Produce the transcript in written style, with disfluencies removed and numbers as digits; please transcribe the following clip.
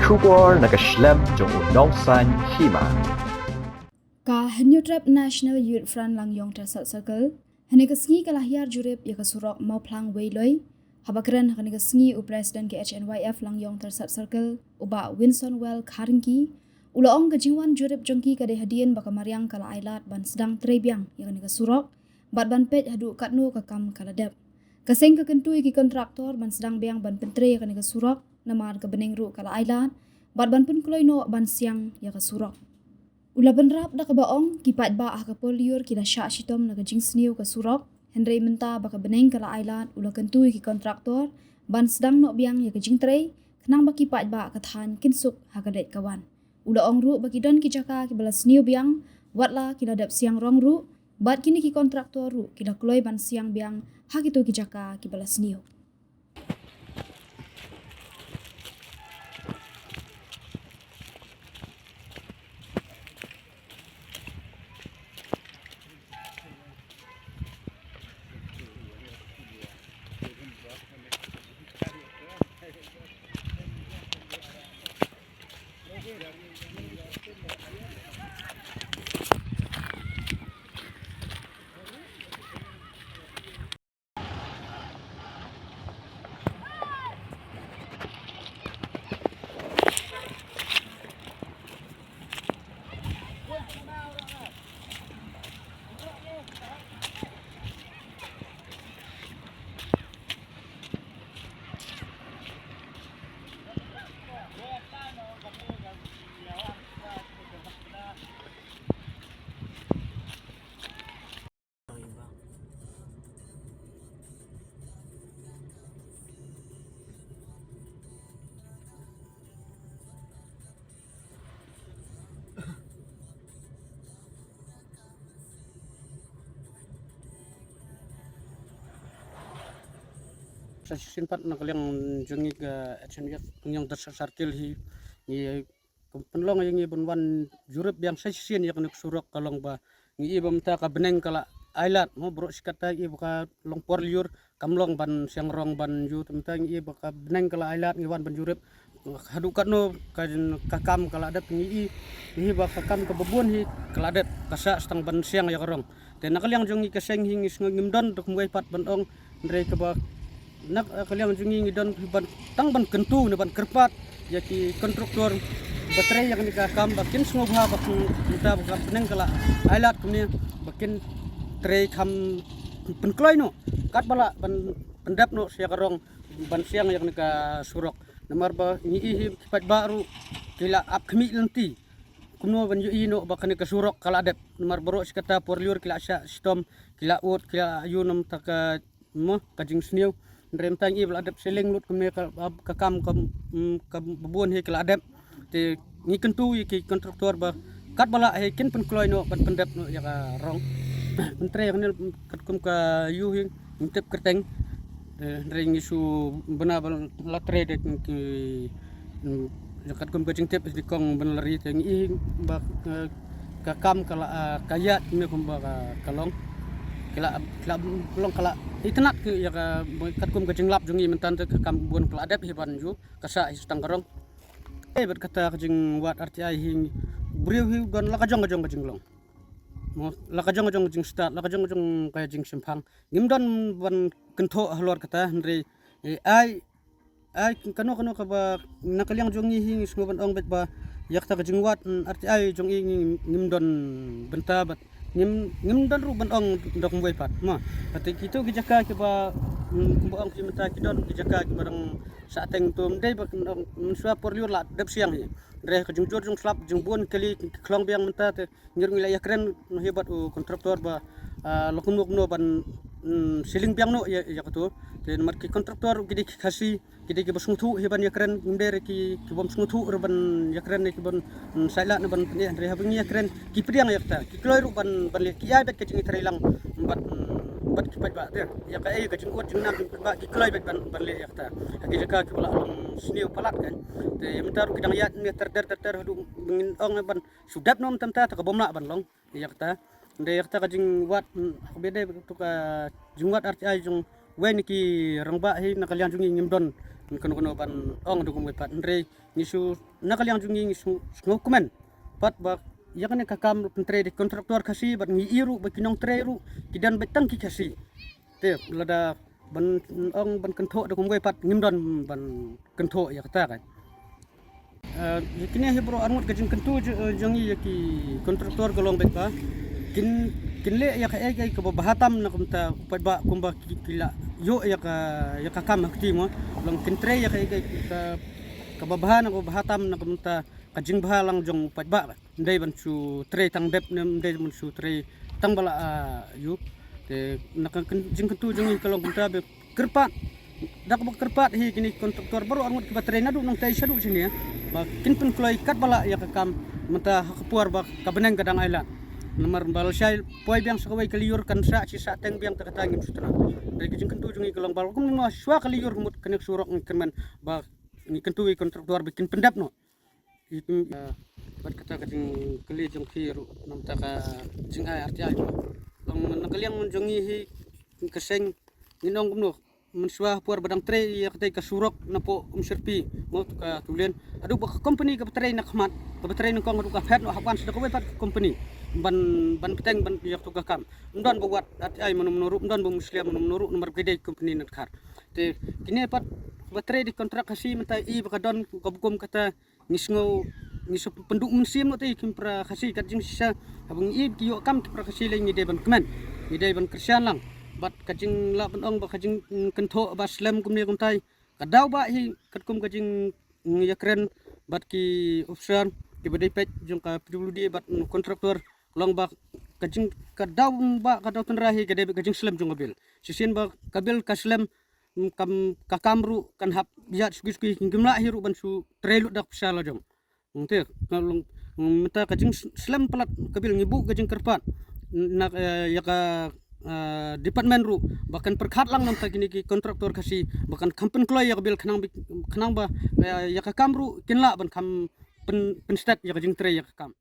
Shubor nakaslem jong unong san hima. Ka Hanyu Trap National Youth Front lang yong tersat circle, hanigasngi kalahyar jurip ya kasurok mau plang wayloi, habakran hanigasngi u President ke HNYF lang yong tersat circle, uba Winston Well Karingki, ulaong kajingwan jurip jongki kade hadian baka mariang kala ailat ban sedang trebiang ya hanigasurok, bat ban pet hadu katnu kakam kaladep. Kaseng kekentui ki kontraktor ban sedang biang ban pentre ya hanigasurok, namar kebening ru kala ailat, bat ban pun kuloi no ban siang ya kasurok. Ula benrap da kabaong kipat ba ah kapoliur kila syak shitom na kajing sniu ka surok Henry menta baka beneng kala ailat ula kentui ki kontraktor ban sedang nok biang ya kajing trei kenang ba kipat ba kathan kinsuk hakadet kawan ula ong ru baki don ki jaka ki bala sniu biang watla kila dap siang rong ru bat kini ki kontraktor ru kila kloi ban siang biang hakitu ki jaka ki bala sniu. Sa simpat na kalyang jungi ga HNF yang tersarkil hi ni penlong yang ibunwan jurip yang sesien yang nuk surok kalong ba ni ibam ta ka beneng kala ailat mo bro sikata i buka long por liur kamlong ban siang rong ban ju temtang i buka beneng kala ailat ngiwan ban jurip hadukat no kakam kala adat ni i ba kakam ka bebun hi kala adat kasa setang ban siang ya rong ten nakalyang jungi keseng hi ngimdon tuk muai pat ban ong ndre ka ba nak kalian jungi ngidon ban tang ban kentu ne ban kerpat ya ki kontraktor baterai yang nikam bakin semua bakin kita bukan peneng kala ailat kumni bakin tray kam penkloi no kat bala ban pendap no sia karong ban siang yang nika surok nomor ba ngi kipat baru kila ap kemi lenti kuno ban yu no bakan nika surok kala adep nomor boro sikata porliur kila sya stom kila ut kila ayu nam tak mo kajing sniu Rem tang i adep seling lut kemne ka kam ka bubun he kala adep te ni kentu ki kontraktor ba kat bala he kin pen kloi no ban pendep no ya ka rong pentre yang kat kum ka yu hi ngtep kerteng re ngi su bena bal latre de ki kat kum ka jingtep di kong ben lari te ngi ba ka kam kala kayat me kum ba kalong kila belum kala itenat ke ya kat kum kajing lap jungi mentan te kam buan kala adep hiban ju kasa istang karong berkata kajing wat RTI hing beriu hi gon lakajong kajing long mo lakajong kajing start lakajong kaya jing simpang ngimdon ban kentho halor kata ndre ai kano ka ba nakalyang jungi hing snoban ong bet ba yakta kajing wat RTI jungi ngimdon benta bat ngim dan ruban ong dok mbuai pat ma ati kitu kijaka ke ba kumbaong ki menta kidon kijaka ki barang sateng tum dei ba mensua porliur la dep siang hi re ka jungjor jung slap jungbun kali klong biang menta te ngir ngila yakren no hebat u kontraktor ba lokumuk no ban siling biang no ya katu te mar ki kontraktor gidi kasi gidi ki basungthu heban yakren ngimder ki bom sungthu urban yakren ki bon saila ne ban ne re habngi yakren ki priang yakta ki kloi ru ban le ki ai bet ke jingi trailang bat ki pat ba te ya ka ai ka jing kot jing nam ba ki kloi bet ban le yakta ki jaka ki bala sniu palat kan te yamtaru ki dang yat ne ter hadu ngin ong ban sudap nom tamta ta ka bomna ban long yakta nde yakta ka jing wat bede tu ka jingwat RTI jung wen ki rangba hi nakalian jungi ngimdon kono ban ong dugum pat ndre nisu nakaliang jungi nisu ngokumen pat ba yakane kakam pentre di kontraktor kasi ban ngi iru ba kinong treru kidan betang ki kasi te lada ban ong ban kentho dugum pat ngimdon ban kentho ya kata kan yakini hebro armut kajin kentu jungi yaki kontraktor golong bet ba kinle ya kay kababahatam na kumta pa kumba kila yo ya ka kam hakti mo lang kintre ya kay kababahan ko bahatam na kumta kajing bahalang jong pa ndai ban su tre tang dep ndai ban su tre tang bala yu te nak jing kentu jong kalong kumta be kerpat dak ba kerpat hi kini kontraktor baru armut ka tre na du nang tay sadu sini ya ba kinpun kloy kat bala ya ka kam mata hakuar ba kabeneng kadang ailan nomor bal syai poi biang sakawai kaliur kan sa si sa teng biang takatangim sutana dari kijing kentu jungi kelang bal kum no swa kaliur mut kenek surok ngkemen ba ni kentu kontraktor bikin pendap no itu bat kata kijing keli jong kiru nam taka jing ai arti ai lang nakaliang menjongi hi keseng ninong kum no menswa puar badang tre ya katai ka surok napo serpi mo ka tulen adu ba company ka tre nak mat ka tre nang kong adu ka phet no hapan sida ko pat company ban peteng ban yak tu kam ndan buat ai menurut ndan bu muslim menurut nomor gede company nak khar te kini pat batre di kontrak kasi mentai i bakadon kabukum kata ngisngo ngiso penduk musim no te kimpra kasi kat jing sisa habung i kiyo kam kimpra kasi lai ni de ban kemen ni de ban kersian lang bat kajing la ban ong ba kajing kentho ba slam kumni kumtai kadau ba hi katkum kajing yakren bat ki option ki badai pet jong ka PWD bat kontraktor long ba kajing kadau ba kadau tenrahi gede kajing slam jong bil sisien ba kabil kaslam kam kakamru kan hap biat sugis ngimla hiru ban su trelu dak psala jong ngte kalong meta kajing slam pelat kabil ngibu kajing kerpat nak yaka department ru bahkan perkhat lang nam kini ki kontraktor kasi bahkan kampen kloy ya bil khanang ba ya ka kamru kinla ban kam pen stat ya kajing tre ya kam